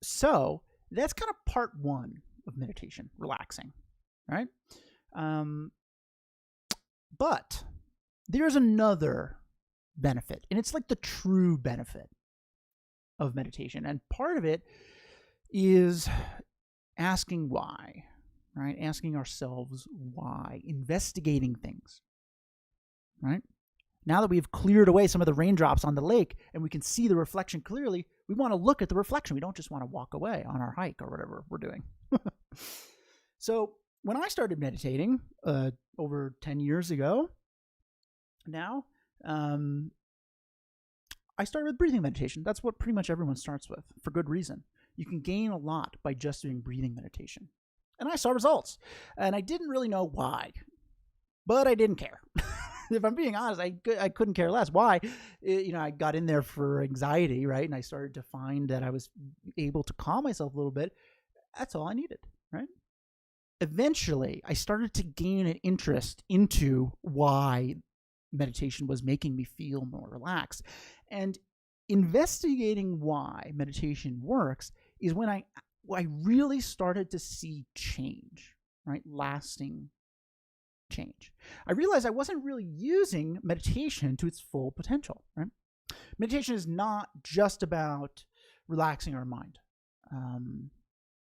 So that's kind of part one of meditation, relaxing, right? But there's another benefit, and it's like the true benefit of meditation. And part of it is asking why, right? Asking ourselves why, investigating things, right? Now that we've cleared away some of the raindrops on the lake and we can see the reflection clearly, we want to look at the reflection. We don't just want to walk away on our hike or whatever we're doing. So when I started meditating over 10 years ago now, I started with breathing meditation. That's what pretty much everyone starts with, for good reason. You can gain a lot by just doing breathing meditation. And I saw results. And I didn't really know why, but I didn't care. If I'm being honest, I couldn't care less. Why? I got in there for anxiety, right? And I started to find that I was able to calm myself a little bit. That's all I needed, right? Eventually, I started to gain an interest into why meditation was making me feel more relaxed. And investigating why meditation works is when I really started to see change, right? Lasting change. I realized I wasn't really using meditation to its full potential, right? Meditation is not just about relaxing our mind,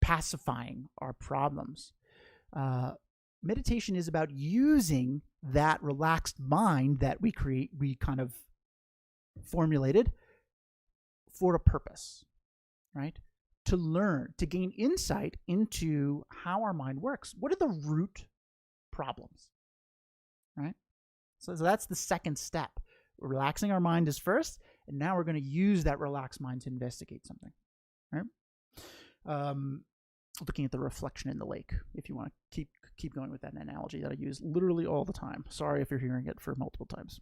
pacifying our problems. Meditation is about using that relaxed mind that we kind of formulated for a purpose, right? To learn, to gain insight into how our mind works. What are the root problems, right? So that's the second step. Relaxing our mind is first, and now we're going to use that relaxed mind to investigate something, right? Looking at the reflection in the lake, if you want to keep going with that analogy that I use literally all the time. Sorry if you're hearing it for multiple times.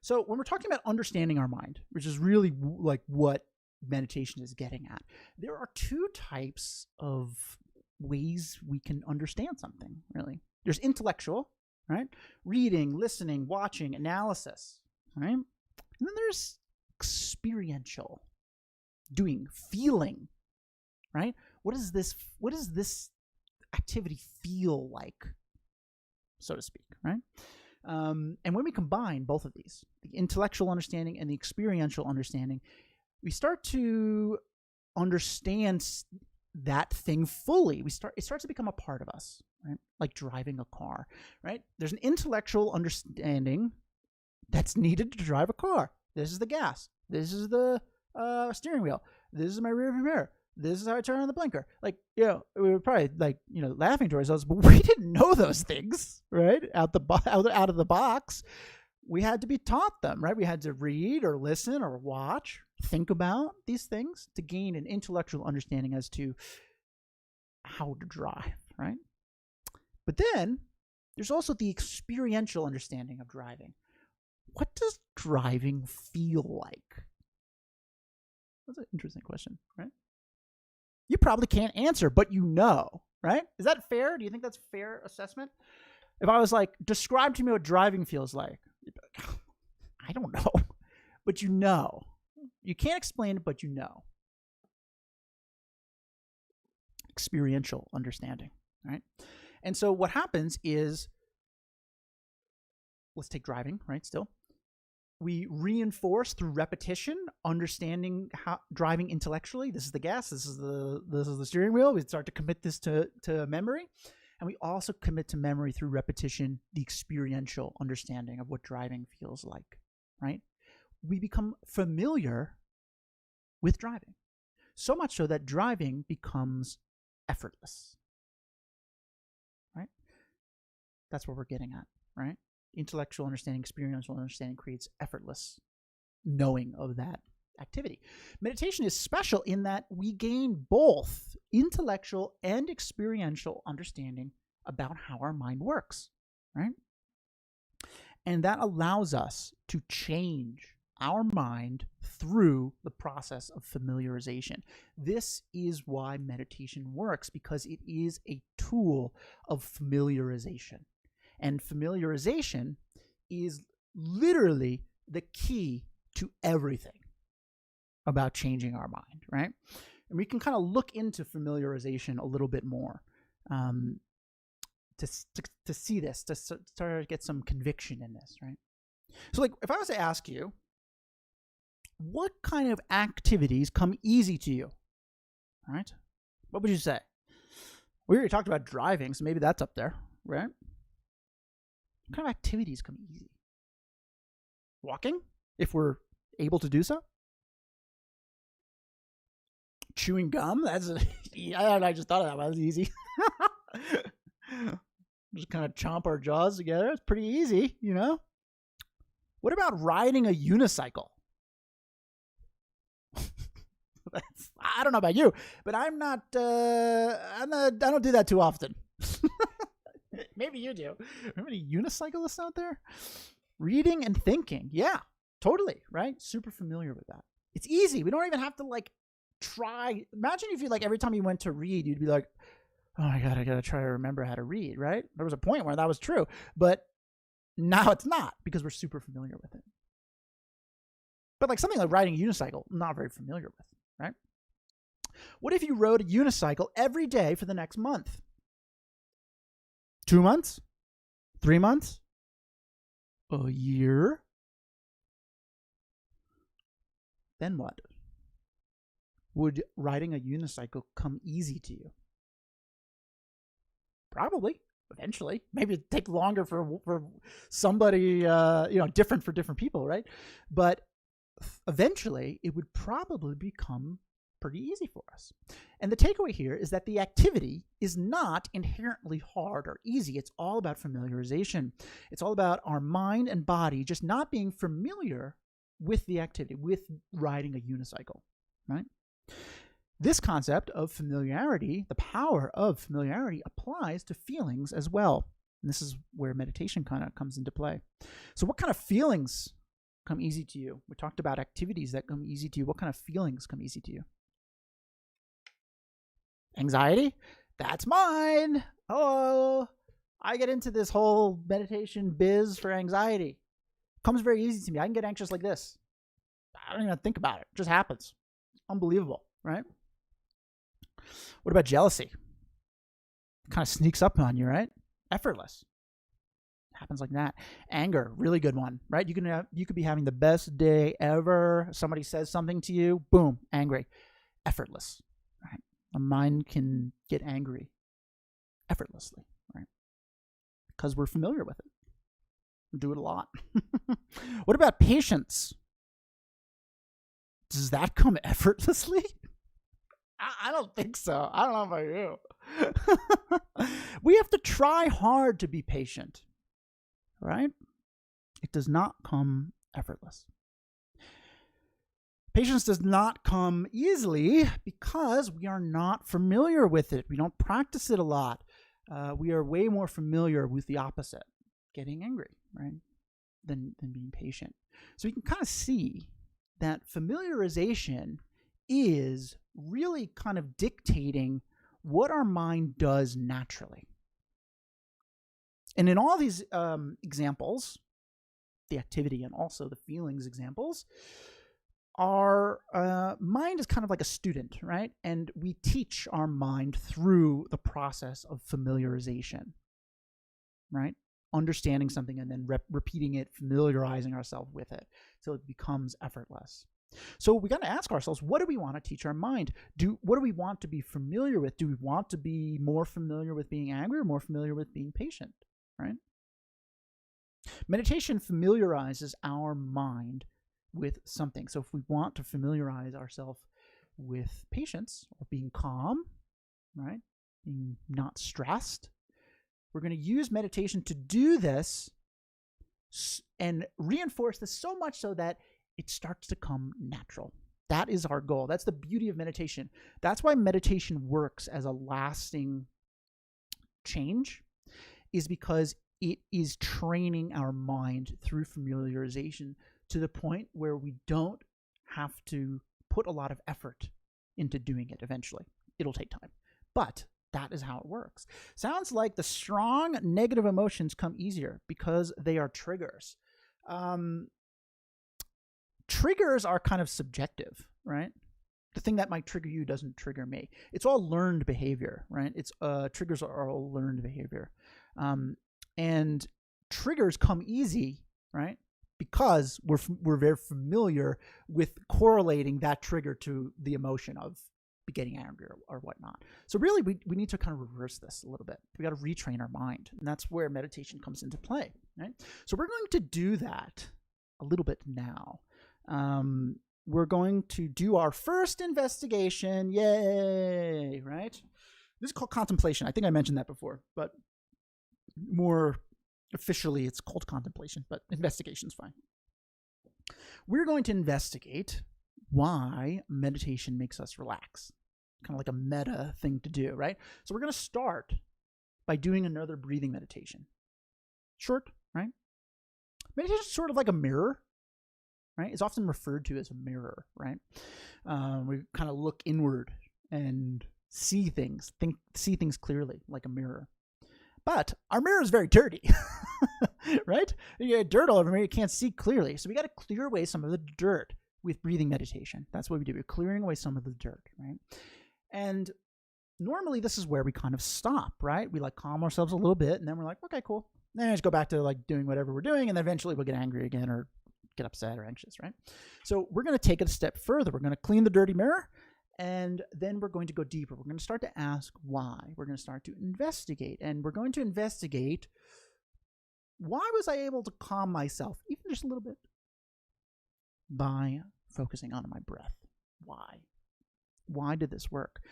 So when we're talking about understanding our mind, which is really like what meditation is getting at, there are two types of ways we can understand something, really. There's intellectual, right? Reading, listening, watching, analysis, right? And then there's experiential, doing, feeling, right? What does this activity feel like, so to speak, right? And when we combine both of these, the intellectual understanding and the experiential understanding, we start to understand that thing fully. It starts to become a part of us, right? Like driving a car, right? There's an intellectual understanding that's needed to drive a car. This is the gas. This is the steering wheel. This is my rearview mirror. This is how I turn on the blinker. Like, we were probably laughing to ourselves, but we didn't know those things, right? Out of the box. We had to be taught them, right? We had to read or listen or watch, think about these things to gain an intellectual understanding as to how to drive, right? But then there's also the experiential understanding of driving. What does driving feel like? That's an interesting question, right? You probably can't answer, but right? Is that fair? Do you think that's a fair assessment? If I was like, describe to me what driving feels like, you'd be like, I don't know, but you can't explain it, but experiential understanding, right? And so what happens is, let's take driving, right? Still, we reinforce through repetition, understanding how driving intellectually. This is the gas. This is the steering wheel. We start to commit this to memory, and we also commit to memory through repetition the experiential understanding of what driving feels like. Right? We become familiar with driving, so much so that driving becomes effortless. Right? That's what we're getting at. Right? Intellectual understanding, experiential understanding creates effortless knowing of that activity. Meditation is special in that we gain both intellectual and experiential understanding about how our mind works, right? And that allows us to change our mind through the process of familiarization. This is why meditation works, because it is a tool of familiarization. And familiarization is literally the key to everything about changing our mind, right? And we can kind of look into familiarization a little bit more to see this, to start to get some conviction in this, right? So like if I was to ask you, what kind of activities come easy to you, right? What would you say? We already talked about driving, so maybe that's up there, right? What kind of activities come easy? Walking, if we're able to do so. Chewing gum, I just thought of that. That was easy. Just kind of chomp our jaws together. It's pretty easy, you know? What about riding a unicycle? I don't know about you, but I don't do that too often. Maybe you do. How many unicyclists out there? Reading and thinking. Yeah, totally, right? Super familiar with that. It's easy. We don't even have to like try. Imagine if you like every time you went to read, you'd be like, oh my God, I got to try to remember how to read, right? There was a point where that was true, but now it's not because we're super familiar with it. But like something like riding a unicycle, not very familiar with, right? What if you rode a unicycle every day for the next month? 2 months? 3 months? A year? Then what? Would riding a unicycle come easy to you? Probably, eventually. Maybe it'd take longer for somebody, different for different people, right? But eventually, it would probably become pretty easy for us. And the takeaway here is that the activity is not inherently hard or easy. It's all about familiarization. It's all about our mind and body just not being familiar with the activity, with riding a unicycle, right? This concept of familiarity, the power of familiarity, applies to feelings as well. And this is where meditation kind of comes into play. So what kind of feelings come easy to you? We talked about activities that come easy to you. What kind of feelings come easy to you? Anxiety? That's mine. Oh, I get into this whole meditation biz for anxiety. It comes very easy to me. I can get anxious like this. I don't even think about it. It just happens. It's unbelievable, right? What about jealousy? It kind of sneaks up on you, right? Effortless. Happens like that. Anger, really good one, right? You could be having the best day ever. Somebody says something to you, boom, angry. Effortless, right? A mind can get angry effortlessly, right? Because we're familiar with it. We do it a lot. What about patience? Does that come effortlessly? I don't think so. I don't know about you. We have to try hard to be patient, right? It does not come effortless. Patience does not come easily because we are not familiar with it. We don't practice it a lot. We are way more familiar with the opposite, getting angry, right, than being patient. So we can kind of see that familiarization is really kind of dictating what our mind does naturally. And in all these examples, the activity and also the feelings examples, our mind is kind of like a student, right? And we teach our mind through the process of familiarization, right? Understanding something and then repeating it, familiarizing ourselves with it till it becomes effortless. So we got to ask ourselves, what do we want to teach our mind? What do we want to be familiar with? Do we want to be more familiar with being angry or more familiar with being patient, right? Meditation familiarizes our mind with something. So if we want to familiarize ourselves with patience or being calm, right, being not stressed, we're going to use meditation to do this and reinforce this so much so that it starts to come natural. That is our goal. That's the beauty of meditation. That's why meditation works as a lasting change, is because it is training our mind through familiarization to the point where we don't have to put a lot of effort into doing it eventually. It'll take time, but that is how it works. Sounds like the strong negative emotions come easier because they are triggers. Triggers are kind of subjective, right? the thing that might trigger you doesn't trigger me. It's all learned behavior, right? It's triggers are all learned behavior, and triggers come easy, right? Because we're very familiar with correlating that trigger to the emotion of getting angry or whatnot. So really, we need to kind of reverse this a little bit. We got to retrain our mind, and that's where meditation comes into play, right? So we're going to do that a little bit now. We're going to do our first investigation. Yay, right? This is called contemplation. I think I mentioned that before, but more officially it's called contemplation, but investigation's fine. We're going to investigate why meditation makes us relax. Kind of like a meta thing to do, right? So we're going to start by doing another breathing meditation. Short, right? Meditation is sort of like a mirror, right? It's often referred to as a mirror, right? We kind of look inward and see things clearly like a mirror. But our mirror is very dirty, right? You get dirt all over me, you can't see clearly. So we got to clear away some of the dirt with breathing meditation. That's what we do. We're clearing away some of the dirt, right? And normally this is where we kind of stop, right? We like calm ourselves a little bit, and then we're like, okay, cool. Then I just go back to like doing whatever we're doing, and then eventually we'll get angry again or get upset or anxious, right? So we're going to take it a step further. We're going to clean the dirty mirror, and then we're going to go deeper. We're going to start to ask why. We're going to start to investigate, and we're going to investigate, why was I able to calm myself, even just a little bit, by focusing on my breath? Why? Why did this work?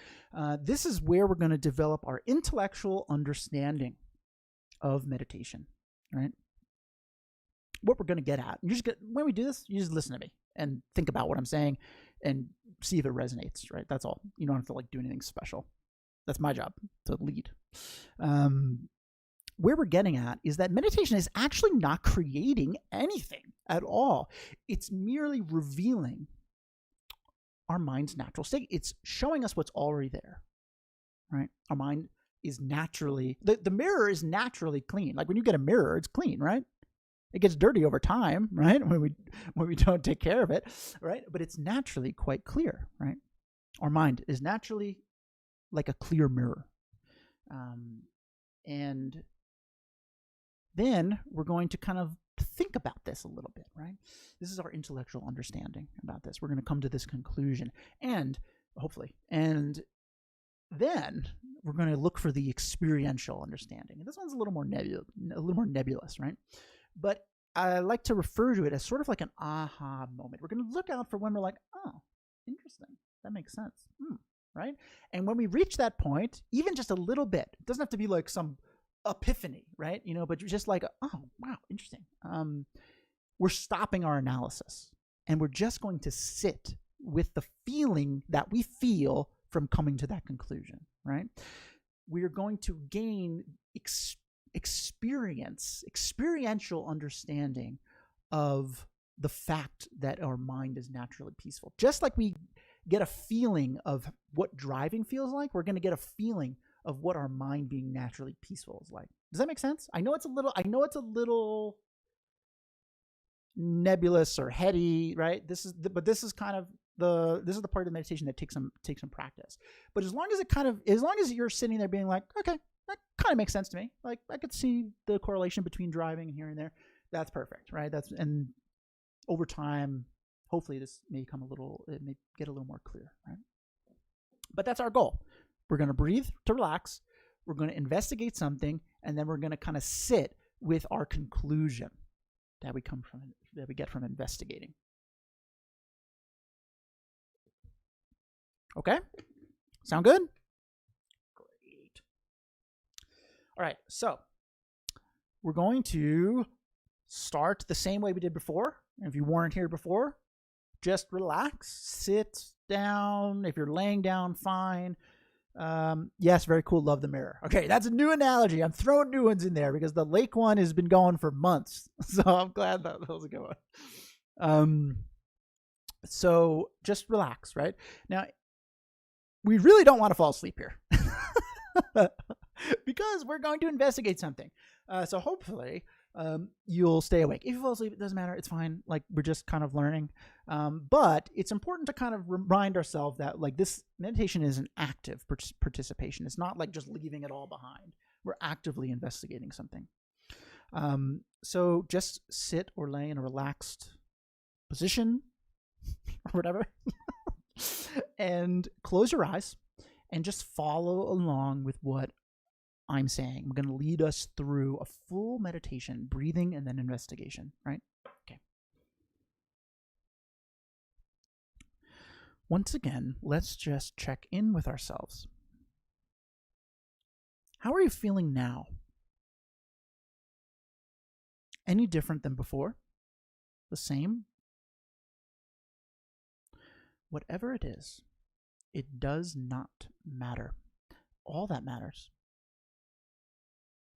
This is where we're going to develop our intellectual understanding of meditation, right? What we're going to get at. When we do this, you just listen to me and think about what I'm saying and see if it resonates, right? That's all. You don't have to like do anything special. That's my job, to lead. Where we're getting at is that meditation is actually not creating anything at all. It's merely revealing our mind's natural state. It's showing us what's already there, right? Our mind is naturally, the mirror is naturally clean. Like when you get a mirror, it's clean, right? It gets dirty over time, right? When we don't take care of it, right? But it's naturally quite clear, right? Our mind is naturally like a clear mirror. And then we're going to kind of think about this a little bit, right? This is our intellectual understanding about this. We're going to come to this conclusion, and hopefully, and then we're going to look for the experiential understanding. And this one's a little more nebulous, right? But I like to refer to it as sort of like an aha moment. We're going to look out for when we're like, oh, interesting. That makes sense. Right? And when we reach that point, even just a little bit, it doesn't have to be like some epiphany, right? But you're just like, oh, wow, interesting. We're stopping our analysis, and we're just going to sit with the feeling that we feel from coming to that conclusion, right? We are going to gain experiential understanding of the fact that our mind is naturally peaceful. Just like we get a feeling of what driving feels like, we're going to get a feeling of what our mind being naturally peaceful is like. Does that make sense? I know it's a little nebulous or heady, right? This is kind of this is the part of the meditation that takes some practice. But as long as you're sitting there being like, okay, that kind of makes sense to me. Like I could see the correlation between driving and here and there. That's perfect, right? And over time, hopefully this may get a little more clear, right? But that's our goal. We're going to breathe to relax. We're going to investigate something, and then we're going to kind of sit with our conclusion that we get from investigating. Okay? Sound good? Great. All right, so we're going to start the same way we did before. If you weren't here before, just relax, sit down. If you're laying down, fine. Yes, very cool. Love the mirror. Okay, that's a new analogy. I'm throwing new ones in there because the lake one has been going for months. So I'm glad that was a good one. So just relax, right? Now, we really don't want to fall asleep here because we're going to investigate something. So hopefully you'll stay awake. If you fall asleep, it doesn't matter. It's fine. Like we're just kind of learning. But it's important to kind of remind ourselves that like this meditation is an active participation. It's not like just leaving it all behind. We're actively investigating something. So just sit or lay in a relaxed position or whatever and close your eyes and just follow along with what I'm saying. I'm going to lead us through a full meditation, breathing and then investigation, right? Okay. Once again, let's just check in with ourselves. How are you feeling now? Any different than before? The same? Whatever it is, it does not matter. All that matters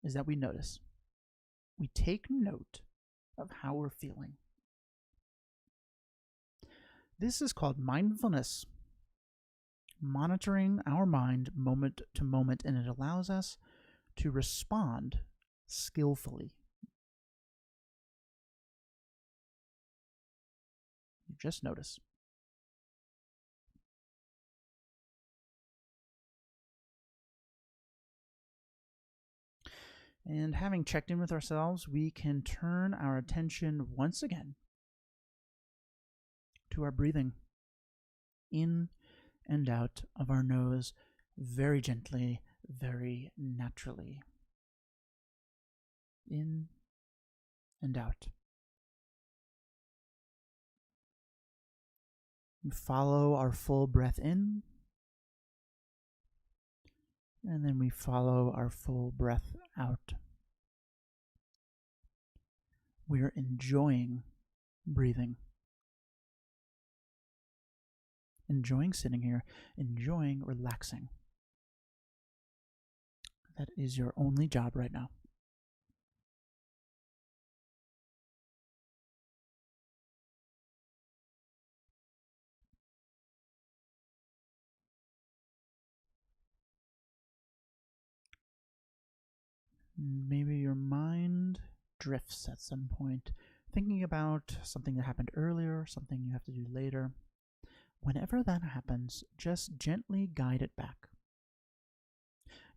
is that we notice. We take note of how we're feeling. This is called mindfulness, monitoring our mind moment to moment, and it allows us to respond skillfully. You just notice. And having checked in with ourselves, we can turn our attention once again to our breathing in and out of our nose very gently, very naturally. In and out. And follow our full breath in, and then we follow our full breath out. We're enjoying breathing. Enjoying sitting here, enjoying relaxing. That is your only job right now. Maybe your mind drifts at some point, thinking about something that happened earlier, something you have to do later. Whenever that happens, just gently guide it back.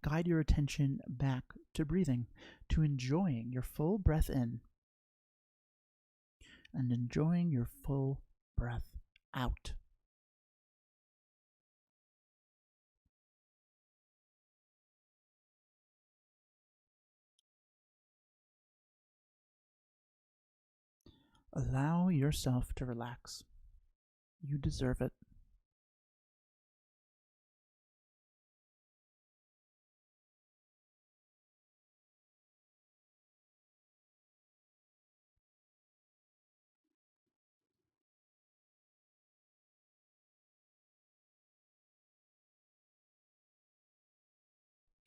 Guide your attention back to breathing, to enjoying your full breath in and enjoying your full breath out. Allow yourself to relax. You deserve it.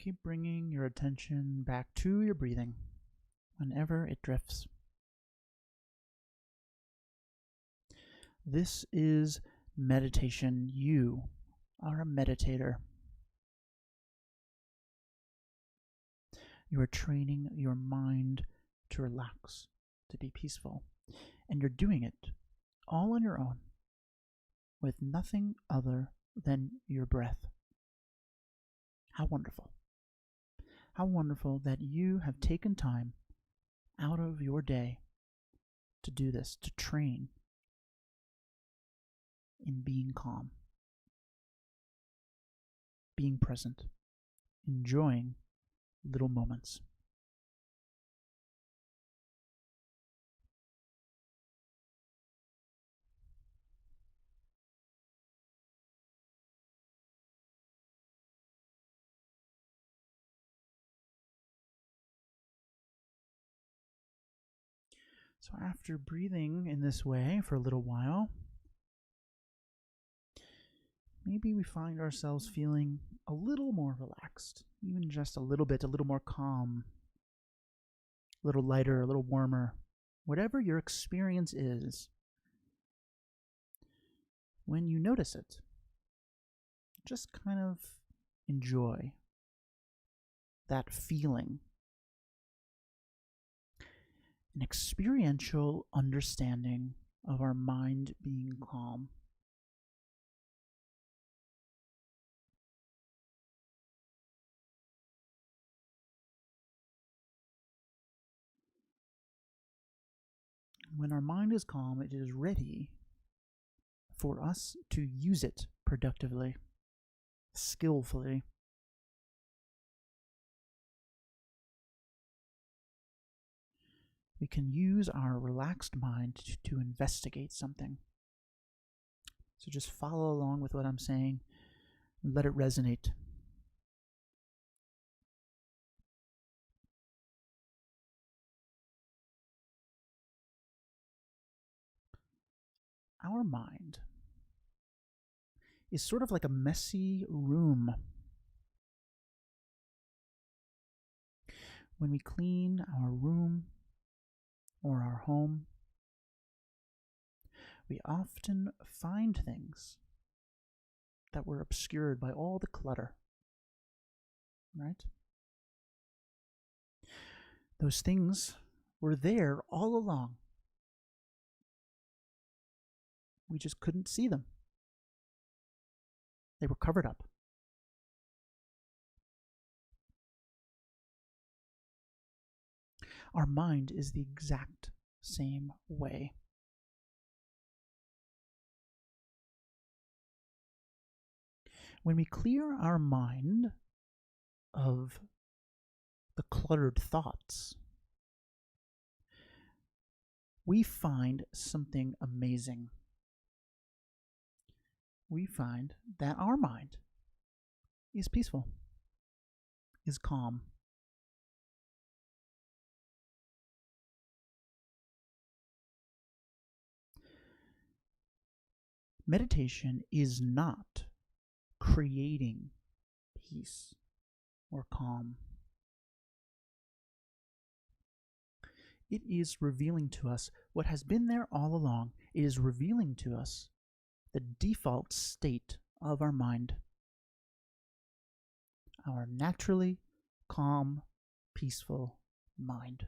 Keep bringing your attention back to your breathing whenever it drifts. This is meditation. You are a meditator. You are training your mind to relax, to be peaceful. And you're doing it all on your own with nothing other than your breath. How wonderful. How wonderful that you have taken time out of your day to do this, to train in being calm, being present, enjoying little moments. So after breathing in this way for a little while, maybe we find ourselves feeling a little more relaxed, even just a little bit, a little more calm, a little lighter, a little warmer. Whatever your experience is, when you notice it, just kind of enjoy that feeling. An experiential understanding of our mind being calm. When our mind is calm, it is ready for us to use it productively, skillfully. We can use our relaxed mind to investigate something. So just follow along with what I'm saying and let it resonate. Our mind is sort of like a messy room. When we clean our room or our home, we often find things that were obscured by all the clutter, right? Those things were there all along. We just couldn't see them. They were covered up. Our mind is the exact same way. When we clear our mind of the cluttered thoughts, we find something amazing. We find that our mind is peaceful, is calm. Meditation is not creating peace or calm. It is revealing to us what has been there all along. It is revealing to us the default state of our mind. Our naturally calm, peaceful mind.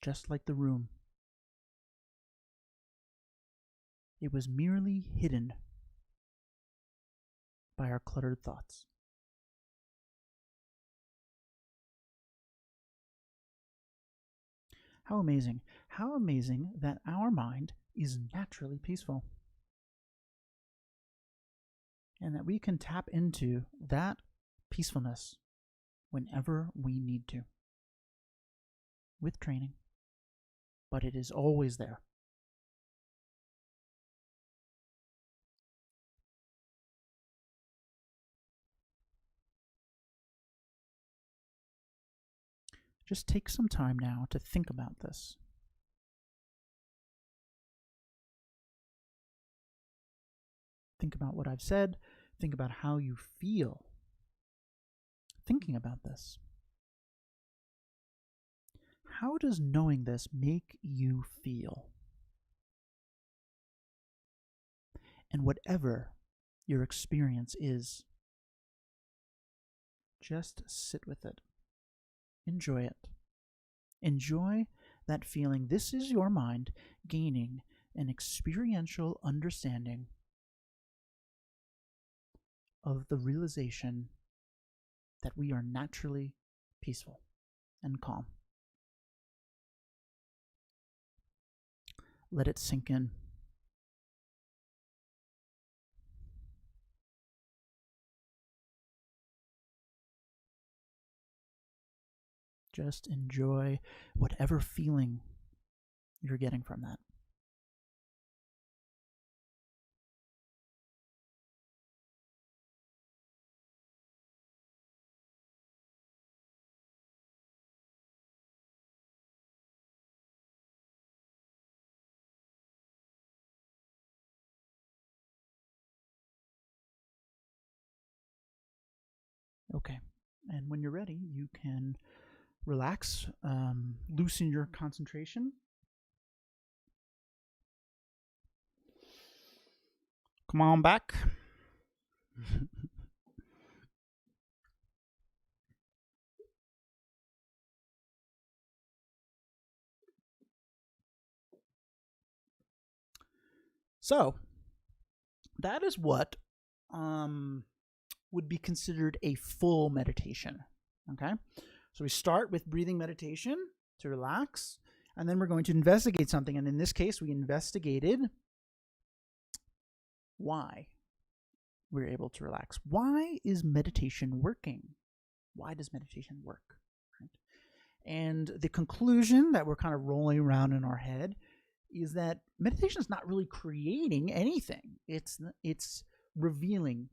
Just like the room, it was merely hidden by our cluttered thoughts. How amazing. How amazing that our mind is naturally peaceful. And that we can tap into that peacefulness whenever we need to. With training. But it is always there. Just take some time now to think about this. Think about what I've said. Think about how you feel thinking about this. How does knowing this make you feel? And whatever your experience is, just sit with it. Enjoy it. Enjoy that feeling. This is your mind gaining an experiential understanding of the realization that we are naturally peaceful and calm. Let it sink in. Just enjoy whatever feeling you're getting from that. Okay, and when you're ready, you can relax, loosen your concentration. Come on back. So that is what would be considered a full meditation. Okay, so we start with breathing meditation to relax, and then we're going to investigate something. And in this case, we investigated why we're able to relax. Why is meditation working? Why does meditation work? Right? And the conclusion that we're kind of rolling around in our head is that meditation is not really creating anything. It's revealing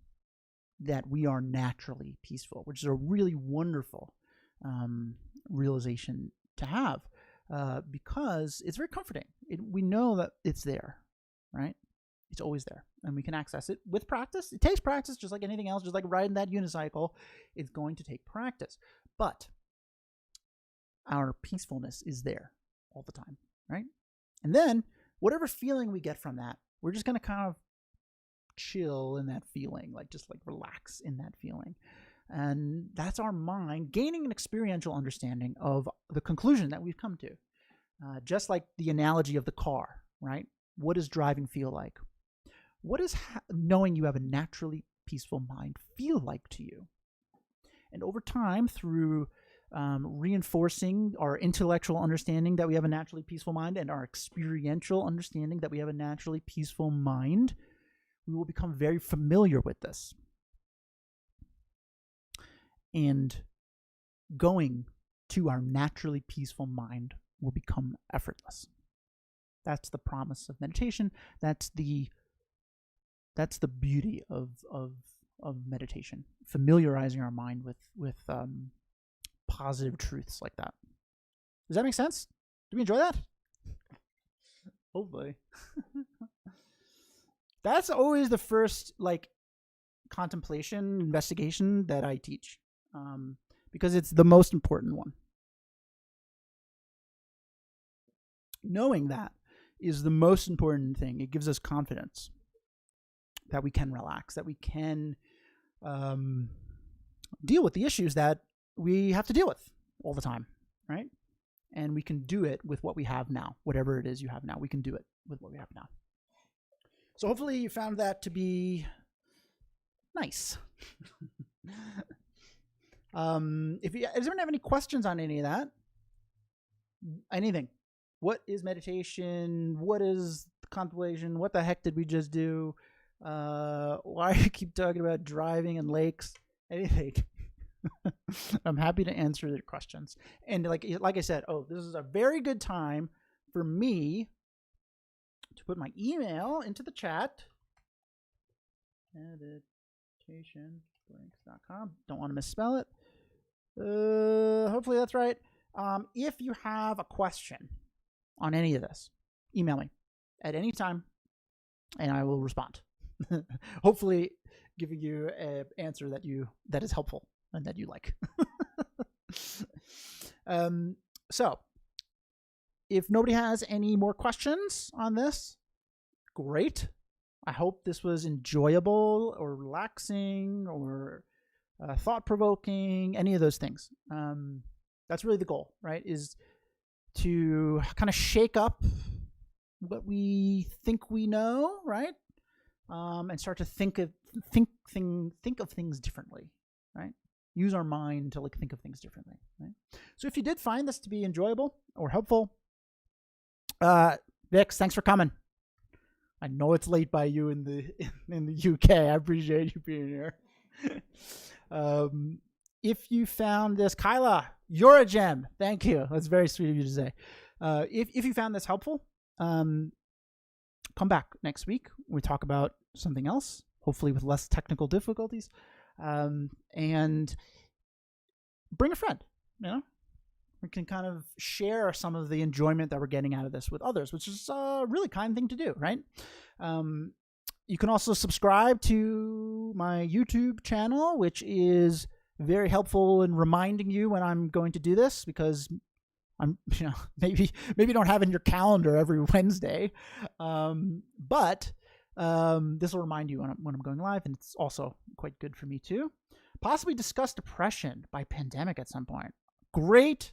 that we are naturally peaceful, which is a really wonderful realization to have, because it's very comforting. We know that it's there, right? It's always there, and we can access it with practice. It takes practice, just like anything else, just like riding that unicycle. It's going to take practice, but our peacefulness is there all the time, right? And then whatever feeling we get from that, we're just going to kind of chill in that feeling, just relax in that feeling. And that's our mind gaining an experiential understanding of the conclusion that we've come to. Just like the analogy of the car, right? What does driving feel like? What does knowing you have a naturally peaceful mind feel like to you? And over time, through reinforcing our intellectual understanding that we have a naturally peaceful mind and our experiential understanding that we have a naturally peaceful mind, we will become very familiar with this. And going to our naturally peaceful mind will become effortless. That's the promise of meditation. That's the beauty of meditation, familiarizing our mind with positive truths like that. Does that make sense? Do we enjoy that? Hopefully. That's always the first contemplation, investigation that I teach, because it's the most important one. Knowing that is the most important thing. It gives us confidence that we can relax, that we can deal with the issues that we have to deal with all the time, right? And we can do it with what we have now. Whatever it is you have now, we can do it with what we have now. So hopefully you found that to be nice. Does anyone have any questions on any of that? Anything? What is meditation? What is contemplation? What the heck did we just do? Why do you keep talking about driving and lakes? Anything? I'm happy to answer their questions. And like I said, this is a very good time for me to put my email into the chat. meditationblinks.com. Don't want to misspell it. Hopefully that's right. If you have a question on any of this, email me at any time and I will respond. Hopefully giving you an answer that is helpful and that you like. So if nobody has any more questions on this, great. I hope this was enjoyable or relaxing or thought-provoking, any of those things. That's really the goal, right? Is to kind of shake up what we think we know, right? And start to think of things differently, right? Use our mind to think of things differently, right? So if you did find this to be enjoyable or helpful, Vix, thanks for coming. I know it's late by you in the UK. I appreciate you being here. If you found this, Kyla, you're a gem. Thank you. That's very sweet of you to say. If you found this helpful, come back next week. We talk about something else, hopefully with less technical difficulties, and bring a friend. We can kind of share some of the enjoyment that we're getting out of this with others, which is a really kind thing to do, right? You can also subscribe to my YouTube channel, which is very helpful in reminding you when I'm going to do this, because I'm, maybe don't have it in your calendar every Wednesday, but this will remind you when I'm going live, and it's also quite good for me too. Possibly discuss depression by pandemic at some point. Great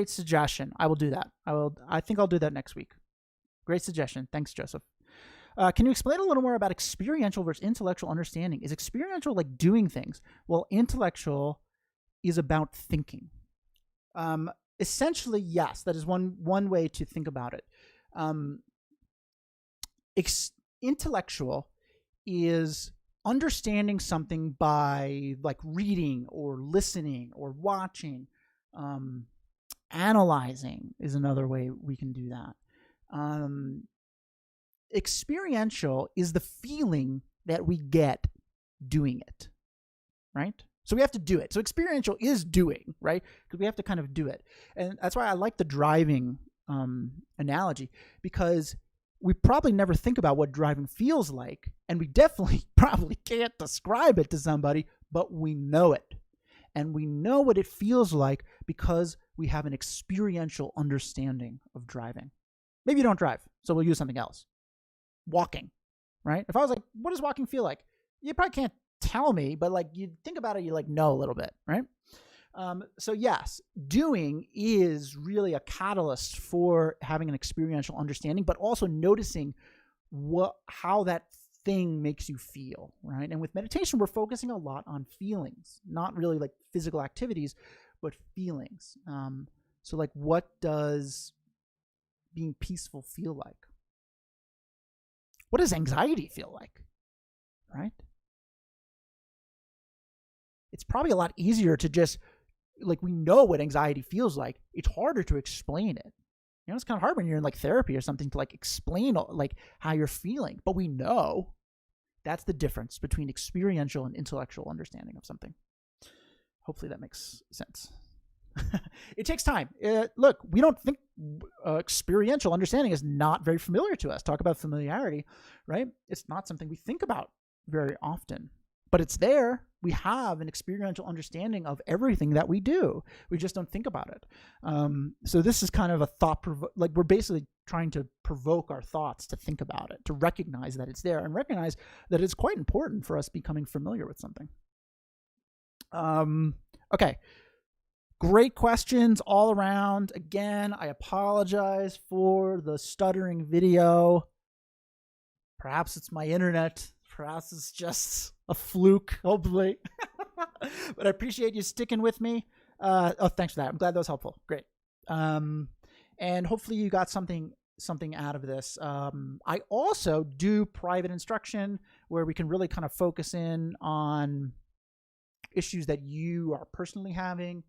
suggestion. I will do that. I think I'll do that next week. Great suggestion. Thanks, Joseph. Can you explain a little more about experiential versus intellectual understanding? Is experiential like doing things? Well, intellectual is about thinking. Essentially, yes, that is one way to think about it. Intellectual is understanding something by like reading or listening or watching. Analyzing is another way we can do that. Experiential is the feeling that we get doing it, right? So we have to do it. So experiential is doing, right? Because we have to kind of do it. And that's why I like the driving analogy, because we probably never think about what driving feels like, and we definitely probably can't describe it to somebody, but we know it. And we know what it feels like because we have an experiential understanding of driving. Maybe you don't drive, so we'll use something else. Walking, right? If I was like, what does walking feel like? You probably can't tell me, but like you think about it, you like know a little bit, right? So yes, doing is really a catalyst for having an experiential understanding, but also noticing how that thing makes you feel, right? And with meditation, we're focusing a lot on feelings, not really like physical activities, but feelings. So like, what does being peaceful feel like? What does anxiety feel like, right? It's probably a lot easier to just, like, we know what anxiety feels like. It's harder to explain it. You know, it's kind of hard when you're in like therapy or something to like explain like how you're feeling, but we know. That's the difference between experiential and intellectual understanding of something. Hopefully that makes sense. It takes time. Look, we don't think experiential understanding is not very familiar to us. Talk about familiarity, right? It's not something we think about very often, but it's there. We have an experiential understanding of everything that we do. We just don't think about it. So this is kind of a like we're basically trying to provoke our thoughts to think about it, to recognize that it's there and recognize that it's quite important for us becoming familiar with something. Okay. Great questions all around. Again, I apologize for the stuttering video. Perhaps it's my internet. Perhaps it's just a fluke, hopefully. But I appreciate you sticking with me. Thanks for that. I'm glad that was helpful. Great. And hopefully you got something out of this. I also do private instruction where we can really kind of focus in on issues that you are personally having.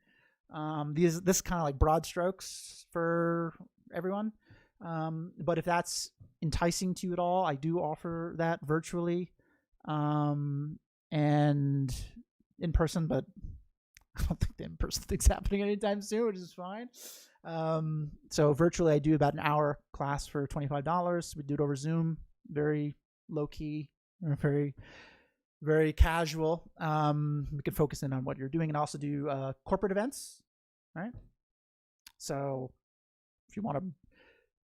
This kind of like broad strokes for everyone. But if that's enticing to you at all, I do offer that virtually, and in person, but I don't think the in-person thing's happening anytime soon, which is fine. So virtually I do about an hour class for $25. We do it over Zoom, very low key, very, very casual. We can focus in on what you're doing and also do corporate events, right? So if you want to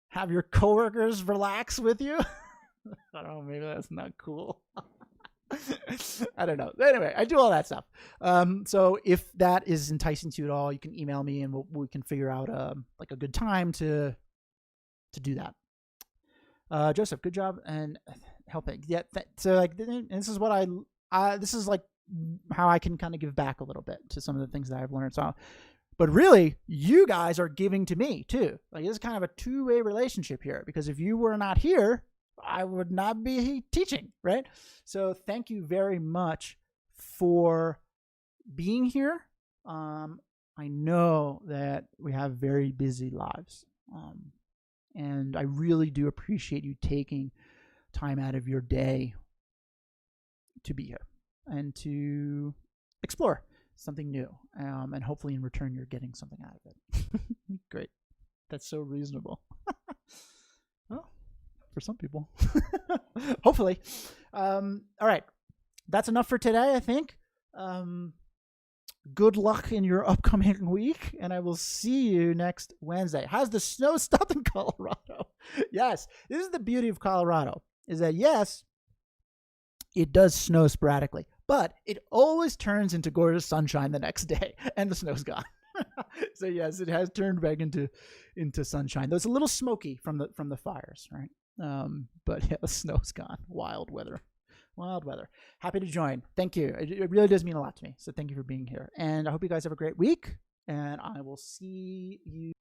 have your coworkers relax with you, I don't know, maybe that's not cool. I don't know. Anyway, I do all that stuff. So if that is enticing to you at all, you can email me and we can figure out like a good time to do that. Joseph, good job and helping. Yeah. So like, this is what this is like how I can kind of give back a little bit to some of the things that I've learned. So, but really, you guys are giving to me too. Like, this is kind of a two-way relationship here, because if you were not here, I would not be teaching, right? So thank you very much for being here. I know that we have very busy lives, and I really do appreciate you taking time out of your day to be here and to explore something new, and hopefully in return you're getting something out of it. Great. That's so reasonable. Well, for some people. Hopefully. All right. That's enough for today, I think. Good luck in your upcoming week, and I will see you next Wednesday. Has the snow stopped in Colorado? Yes. This is the beauty of Colorado, is that, yes, it does snow sporadically, but it always turns into gorgeous sunshine the next day, and the snow's gone. So yes, it has turned back into sunshine. Though it's a little smoky from the fires, right? But yeah, the snow's gone. Wild weather. Wild weather. Happy to join. Thank you. It really does mean a lot to me. So thank you for being here. And I hope you guys have a great week. And I will see you.